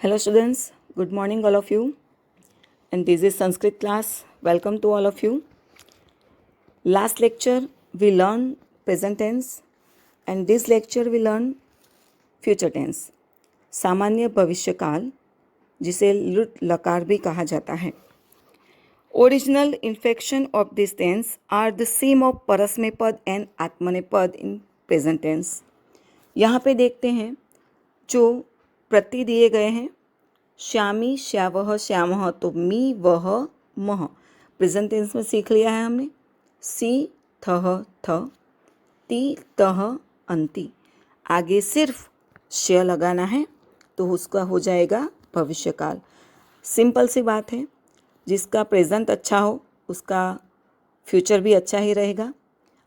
Hello students, good morning all of you, and this is Sanskrit class. Welcome to all of you. Last lecture we learned present tense and this lecture we learn future tense. सामान्य भविष्य काल जिसे लुट लकार भी कहा जाता है. Original inflection of this tense are the same of परस्मैपद and आत्मनेपद in present tense. यहाँ पे देखते हैं जो प्रति दिए गए हैं. श्यामी श्यावह श्यामः, तो मी वह मह प्रेजेंट टेंस में सीख लिया है हमने. सी थह थ, ती तह अंति. आगे सिर्फ श्य लगाना है तो उसका हो जाएगा भविष्यकाल. सिंपल सी बात है. जिसका प्रेजेंट अच्छा हो उसका फ्यूचर भी अच्छा ही रहेगा.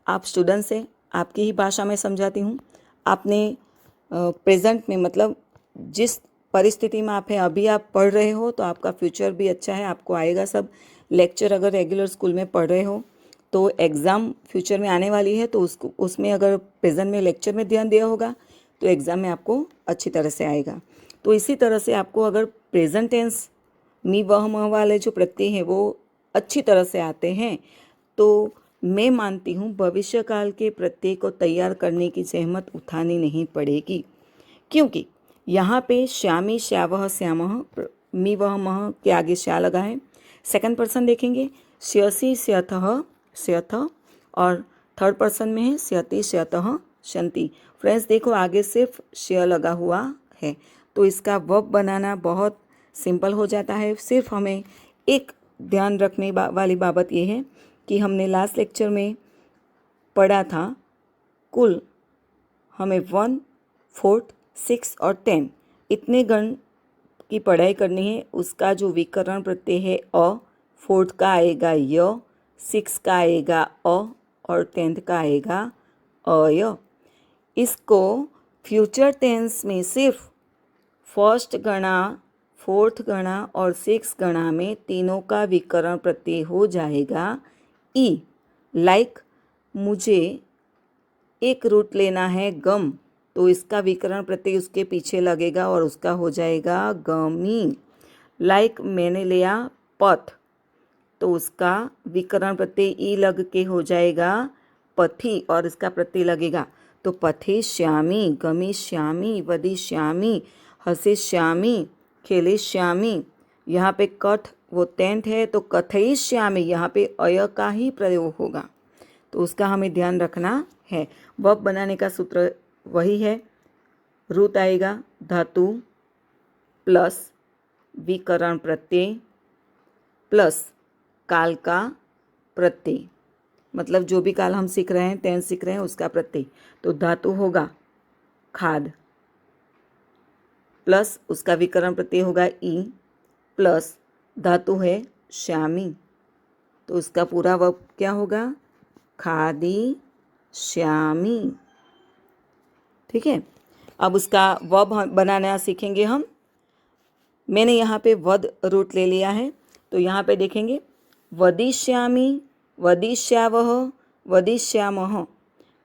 आप स्टूडेंट से आपकी ही भाषा में समझाती हूँ. आपने प्रेजेंट में मतलब जिस परिस्थिति में आप हैं अभी आप पढ़ रहे हो तो आपका फ्यूचर भी अच्छा है, आपको आएगा सब. लेक्चर अगर रेगुलर स्कूल में पढ़ रहे हो तो एग्ज़ाम फ्यूचर में आने वाली है तो उसमें अगर प्रेजेंट में लेक्चर में ध्यान दिया होगा तो एग्ज़ाम में आपको अच्छी तरह से आएगा. तो इसी तरह से आपको अगर प्रेजेंट टेंस मी वह मह वाले जो प्रत्यय हैं वो अच्छी तरह से आते हैं तो मैं मानती हूँ भविष्यकाल के प्रत्यय को तैयार करने की जहमत उठानी नहीं पड़ेगी. क्योंकि यहाँ पे श्यामी श्यावह श्यामः, मी वह मह के आगे श्या लगा है. सेकंड पर्सन देखेंगे श्यसी श्यथः श्यथ, और थर्ड पर्सन में है श्यति श्यतः शंति. फ्रेंड्स देखो आगे सिर्फ श्य लगा हुआ है तो इसका वर्ब बनाना बहुत सिंपल हो जाता है. सिर्फ हमें एक ध्यान रखने वाली बाबत यह है कि हमने लास्ट लेक्चर में पढ़ा था कुल हमें 1, 4, 6 और 10 इतने गण की पढ़ाई करनी है. उसका जो विकर्ण प्रत्यय है अ, 4th का आएगा य, 6 का आएगा अ और 10th का आएगा अय. इसको फ्यूचर टेंस में सिर्फ फर्स्ट गणा, 4th गणा और 6th गणा में तीनों का विकर्ण प्रत्यय हो जाएगा ई. लाइक मुझे एक रूट लेना है गम, तो इसका विकर्ण प्रत्यय उसके पीछे लगेगा और उसका हो जाएगा गमी. लाइक मैंने लिया पथ, तो उसका विकर्ण प्रत्यय ई लग के हो जाएगा पथी और इसका प्रत्यय लगेगा तो पथिष्यामि, गमिष्यामि, वदिष्यामि, हसिष्यामि, खेलिष्यामि. यहाँ पे कथ वो 10th है तो कथयिष्यामि, यहाँ पे अय का ही प्रयोग होगा तो उसका हमें ध्यान रखना है. वर्ब बनाने का सूत्र वही है. रूट आएगा धातु प्लस विकर्ण प्रत्यय प्लस काल का प्रत्यय, मतलब जो भी काल हम सीख रहे हैं टेंस सीख रहे हैं उसका प्रत्यय. तो धातु होगा खाद प्लस उसका विकर्ण प्रत्यय होगा ई प्लस धातु है श्यामी तो उसका पूरा वर्ब क्या होगा खादी श्यामी. ठीक है. अब उसका वर्ब बनाना सीखेंगे हम. मैंने यहाँ पे वद रूट ले लिया है तो यहाँ पे देखेंगे वदिष्यामि, वदिष्यावह, वदिष्यामः,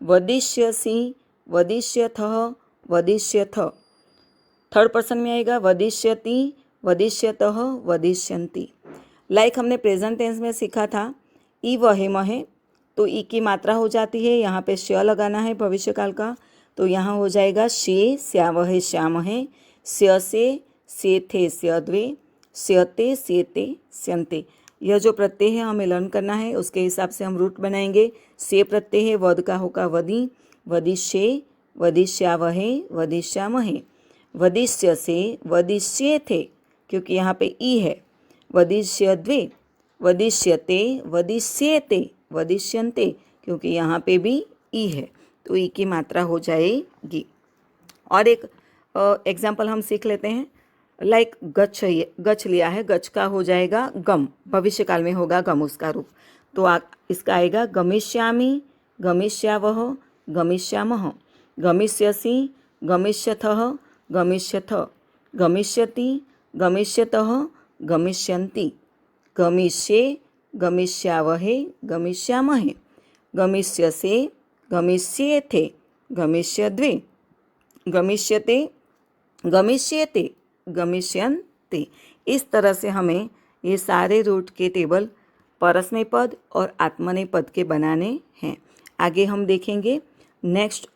वदिष्यसि, वदिष्यथः, वदिष्यथ. थर्ड पर्सन में आएगा वदिष्यति, वदिष्यतः, वदिष्यन्ति. लाइक हमने प्रेजेंट टेंस में सीखा था ई वहे महे, तो ई की मात्रा हो जाती है. यहाँ पे श्य लगाना है भविष्यकाल का तो यहाँ हो जाएगा शे श्यावहे श्यामहे, स्यसे सेथे स्यद्वे, स्यते सेते स्यन्ते. यह जो प्रत्यय है हमें लर्न करना है उसके हिसाब से हम रूट बनाएंगे. से प्रत्यय है वद का होगा वदी, वदिष्ये, वदिष्यावहे, वदिष्यामहे, वदिष्यसे, वदिष्येथे क्योंकि यहाँ पे ई है, वदिष्यद्वे, वदिष्यते, वदिष्येते, वदिष्यन्ते क्योंकि यहाँ पे भी ई है तो ई की मात्रा हो जाएगी. और एक एग्जाम्पल हम सीख लेते हैं. लाइक गच्छ लिया है, गच्छ का हो जाएगा गम, भविष्यकाल में होगा गम उसका रूप. तो इसका आएगा गमिष्यामि, गमिष्यावह, गमिष्यामः, गमिष्यसि, गमिष्यथः, गमिष्यथ, गमिष्यति, गमिष्यतः, गमिष्यन्ति, गमिष्ये, गमिष्यावहे, गमिष्यामहे, गमिष्यसे, गमिष्येथे, गमिष्यद्वे, गमिष्यते, गमिष्येते, गमिष्यन्ति। इस तरह से हमें ये सारे रूट के टेबल परस्मैपद और आत्मनेपद के बनाने हैं। आगे हम देखेंगे नेक्स्ट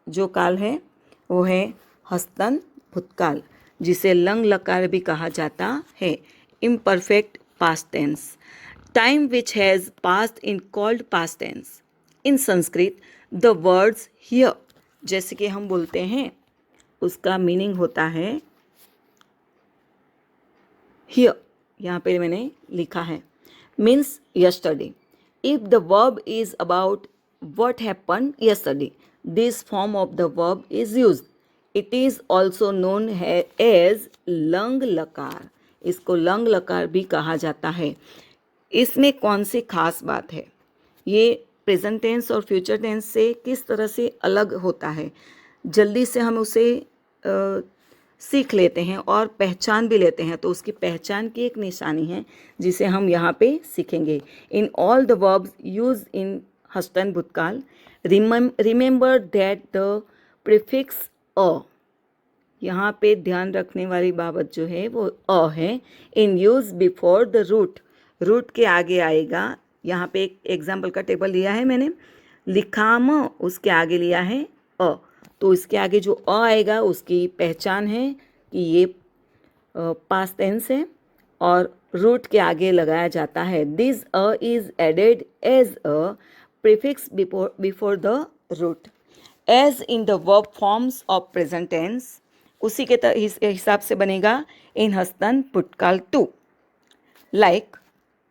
जो काल है वो है हस्तन भूतकाल, जिसे लंग लकार भी कहा जाता है, imperfect past tense. Time which has passed in called past tense. In Sanskrit the words here, जैसे कि हम बोलते हैं, उसका मीनिंग होता है हियर, यहाँ पे मैंने लिखा है, means yesterday. If the verb is about what happened yesterday, this form of the verb is used. It is also known as lung लकार। इसको लंग लकार भी कहा जाता है। इसमें कौन सी खास बात है? ये प्रेजेंट टेंस और फ्यूचर टेंस से किस तरह से अलग होता है, जल्दी से हम उसे सीख लेते हैं और पहचान भी लेते हैं। तो उसकी पहचान की एक निशानी है जिसे हम यहाँ पे सीखेंगे। In all the verbs use in हस्तन भूतकाल, remember that the prefix a, यहाँ पे ध्यान रखने वाली बाबत जो है वो अ है, in use before the root, root के आगे आएगा। यहाँ पे एक एग्जाम्पल का टेबल लिया है मैंने, लिखाम उसके आगे लिया है अ, तो इसके आगे जो अ आएगा उसकी पहचान है कि ये पास्ट टेंस है और रूट के आगे लगाया जाता है। This a is added as a prefix before the root as in the verb forms of present tense। उसी के हिसाब से बनेगा इन हस्तन भूतकाल टू। लाइक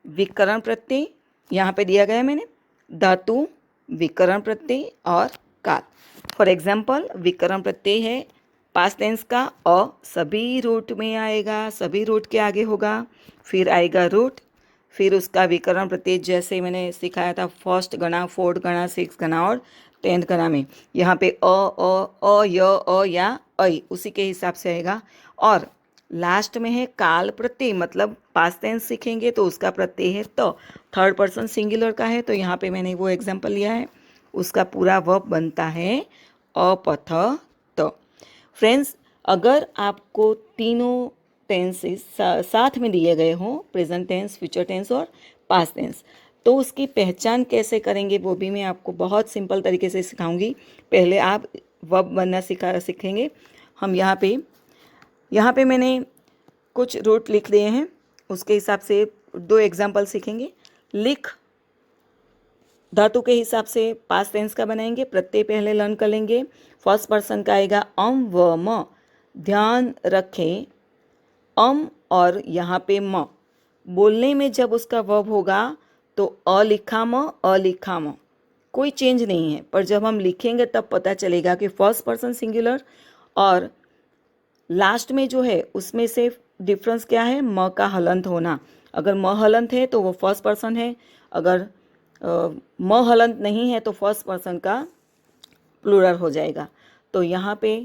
विकरण प्रत्यय यहाँ पे दिया गया है मैंने, धातु, विकरण प्रत्यय और काल। फॉर एग्जाम्पल विकरण प्रत्यय है पास्ट टेंस का अ, सभी रूट में आएगा, सभी रूट के आगे होगा, फिर आएगा रूट, फिर उसका विकरण प्रत्यय जैसे मैंने सिखाया था फर्स्ट गणा, फोर्थ गणा, सिक्स गणा और 10th गणा में, यहाँ पे अ य अ या ऐ उसी के हिसाब से आएगा। और लास्ट में है काल प्रत्यय, मतलब पास्ट टेंस सीखेंगे तो उसका प्रत्यय है त, थर्ड पर्सन सिंगुलर का है, तो यहाँ पे मैंने वो एग्जाम्पल लिया है, उसका पूरा वर्ब बनता है अपथ त। फ्रेंड्स, अगर आपको तीनों टेंसेस साथ में दिए गए हों, प्रेजेंट टेंस, फ्यूचर टेंस और पास्ट टेंस, तो उसकी पहचान कैसे करेंगे वो भी मैं आपको बहुत सिंपल तरीके से सिखाऊंगी। पहले आप वर्ब बनना सीखेंगे। हम यहाँ पे मैंने कुछ रूट लिख लिए हैं, उसके हिसाब से 2 एग्जाम्पल सीखेंगे। लिख धातु के हिसाब से पास्ट टेंस का बनाएंगे, प्रत्यय पहले लर्न कर लेंगे। फर्स्ट पर्सन का आएगा अम व म। ध्यान रखें अम और यहाँ पे म, बोलने में जब उसका वर्ब होगा तो अलिखाम अलिखाम, कोई चेंज नहीं है, पर जब हम लिखेंगे तब पता चलेगा कि फर्स्ट पर्सन सिंगुलर और लास्ट में जो है उसमें से डिफरेंस क्या है, म का हलंत होना। अगर म हलंत है तो वो फर्स्ट पर्सन है, अगर म हलंत नहीं है तो फर्स्ट पर्सन का प्लूरल हो जाएगा, तो यहाँ पे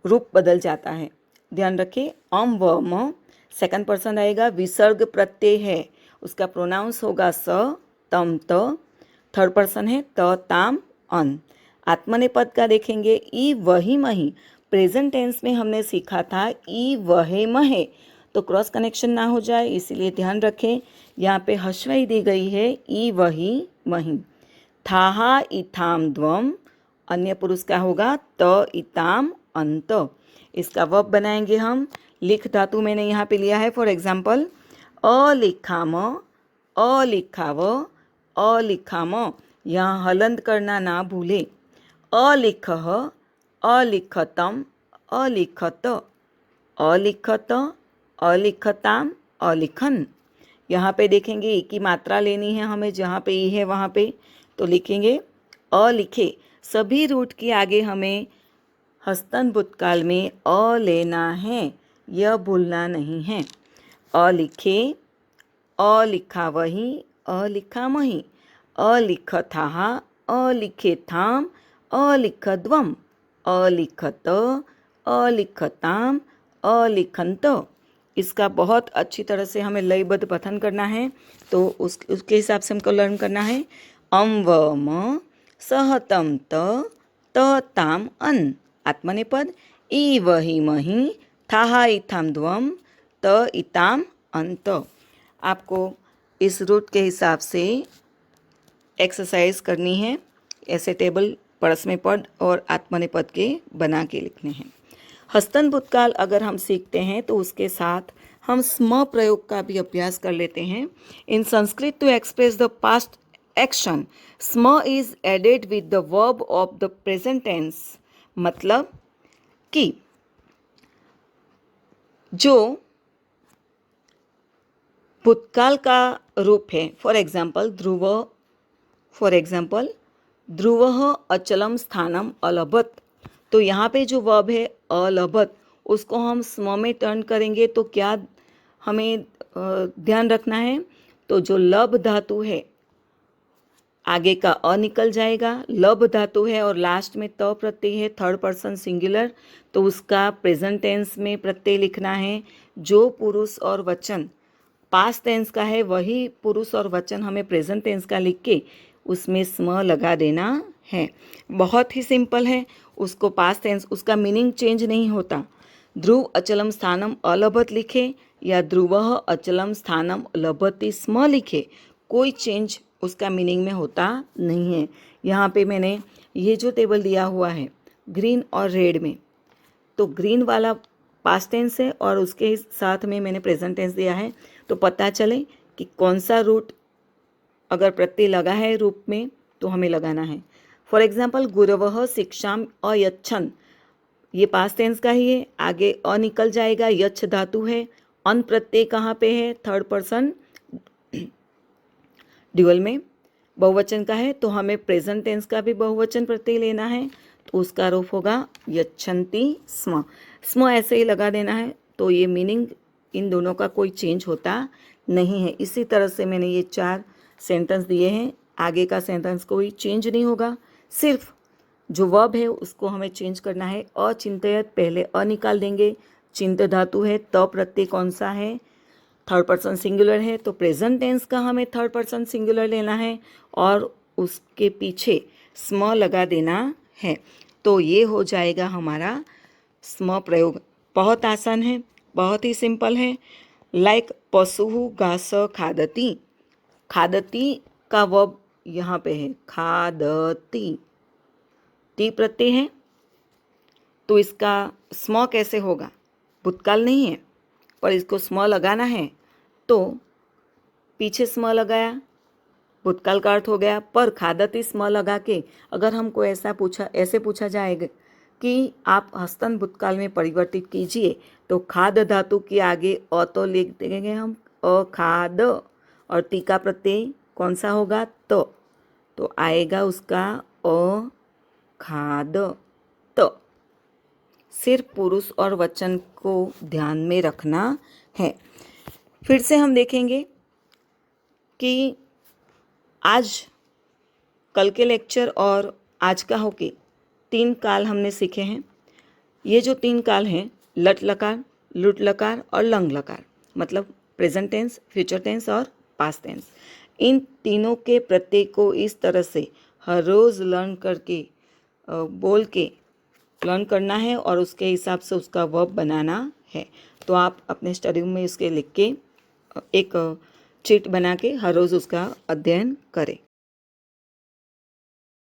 रूप बदल जाता है। ध्यान रखिए अम व म, सेकंड पर्सन आएगा, विसर्ग प्रत्यय है, उसका प्रोनाउंस होगा स तम त, थर्ड पर्सन है त ताम अन। आत्मनेपद का देखेंगे ई वही मही, प्रेजेंट टेंस में हमने सीखा था ई वहे महे, तो क्रॉस कनेक्शन ना हो जाए इसलिए ध्यान रखें, यहाँ पे हश्वई दी गई है ई वही मही। थाहा इथाम द्वम, अन्य पुरुष का होगा त इताम अंत। इसका वर्ब बनाएंगे हम, लिख धातु मैंने यहाँ पे लिया है, फॉर एग्जाम्पल अलिखाम अलिखाव अलिखाम, यहाँ हलंत करना ना भूले। अलिखह अलिखतम अलिखत अलिखत अलिखताम अलिखन। यहाँ पे देखेंगे ई की मात्रा लेनी है हमें, जहाँ पे ई है वहाँ पे तो लिखेंगे अलिखे। सभी रूट के आगे हमें हस्तन भूतकाल में अ लेना है, यह भूलना नहीं है। अलिखे अलिखावहि अलिखामहि अलिखथाः अलिखेथाम अलिखद्वम अलिखत अलिखताम अलिखंत। इसका बहुत अच्छी तरह से हमें लयबद्ध पठन करना है, तो उसके हिसाब से हमको लर्न करना है। अम व म सह तम त ताम अन। आत्मनेपद ई वही मही थाहा इथाम द्वम त इताम अंत। आपको इस रूट के हिसाब से एक्सरसाइज करनी है। ऐसे टेबल परस्मै पद और आत्मनेपद के बना के लिखने हैं। हस्तन भूतकाल अगर हम सीखते हैं तो उसके साथ हम स्म प्रयोग का भी अभ्यास कर लेते हैं। In Sanskrit to express the past action स्म is added with the verb of the present tense. मतलब कि जो भूतकाल का रूप है, फॉर एग्जाम्पल ध्रुवः अचलम स्थानम अलभत, तो यहाँ पे जो वर्ब है अलभत उसको हम स्म में टर्न करेंगे तो क्या हमें ध्यान रखना है, तो जो लब धातु है आगे का अ निकल जाएगा, लब धातु है और लास्ट में त प्रत्यय है, थर्ड पर्सन सिंगुलर, तो उसका प्रेजेंट टेंस में प्रत्यय लिखना है। जो पुरुष और वचन पास्ट टेंस का है वही पुरुष और वचन हमें प्रेजेंट टेंस का लिख के उसमें स्म लगा देना है। बहुत ही सिंपल है। उसको पास्ट टेंस, उसका मीनिंग चेंज नहीं होता। ध्रुव अचलम स्थानम अलभत लिखे या ध्रुवः अचलम स्थानम लभति स्म लिखे, कोई चेंज उसका मीनिंग में होता नहीं है। यहाँ पे मैंने ये जो टेबल दिया हुआ है ग्रीन और रेड में, तो ग्रीन वाला पास्ट टेंस है और उसके साथ में मैंने प्रेजेंट टेंस दिया है, तो पता चले कि कौन सा रूट अगर प्रत्यय लगा है रूप में तो हमें लगाना है। फॉर एग्जाम्पल गुरवः शिक्षाम अयच्छन, ये पास्ट टेंस का ही है, आगे अ निकल जाएगा, यच्छ धातु है, अन प्रत्यय कहाँ पे है, थर्ड पर्सन ड्यूअल में, बहुवचन का है, तो हमें प्रेजेंट टेंस का भी बहुवचन प्रत्यय लेना है, तो उसका रूप होगा यच्छन्ति स्म। स्म ऐसे ही लगा देना है, तो ये मीनिंग इन दोनों का कोई चेंज होता नहीं है। इसी तरह से मैंने ये 4 सेंटेंस दिए हैं, आगे का सेंटेंस कोई चेंज नहीं होगा, सिर्फ जो वर्ब है उसको हमें चेंज करना है। अचिंतयत, पहले अ निकाल देंगे, चिंत धातु है, त प्रत्यय कौन सा है, थर्ड पर्सन सिंगुलर है, तो प्रेजेंट टेंस का हमें थर्ड पर्सन सिंगुलर लेना है और उसके पीछे स्म लगा देना है। तो ये हो जाएगा हमारा स्म प्रयोग। बहुत आसान है, बहुत ही सिंपल है। लाइक पशु घास खादती, खादती का वर्ब यहाँ पे है, खादती, ती प्रत्यय है, तो इसका स्म कैसे होगा, भूतकाल नहीं है पर इसको स्म लगाना है, तो पीछे स्म लगाया, भूतकाल का अर्थ हो गया। पर खादती स्म लगा के अगर हमको ऐसे पूछा जाएगा कि आप हस्तन भूतकाल में परिवर्तित कीजिए, तो खाद धातु के आगे अ तो लिख देंगे हम, अखाद, और ती का प्रत्यय कौन सा होगा, तो आएगा उसका अखाद त। सिर्फ पुरुष और वचन को ध्यान में रखना है। फिर से हम देखेंगे कि आज कल के लेक्चर और आज का होके 3 काल हमने सीखे हैं। ये जो 3 काल हैं, लट लकार, लुट लकार और लंग लकार, मतलब प्रेजेंट टेंस, फ्यूचर टेंस और पास्ट टेंस, इन तीनों के प्रत्यय को इस तरह से हर रोज़ लर्न करके बोल के लर्न करना है और उसके हिसाब से उसका वर्ब बनाना है। तो आप अपने स्टडी में इसके लिख के एक चिट बना के हर रोज़ उसका अध्ययन करें।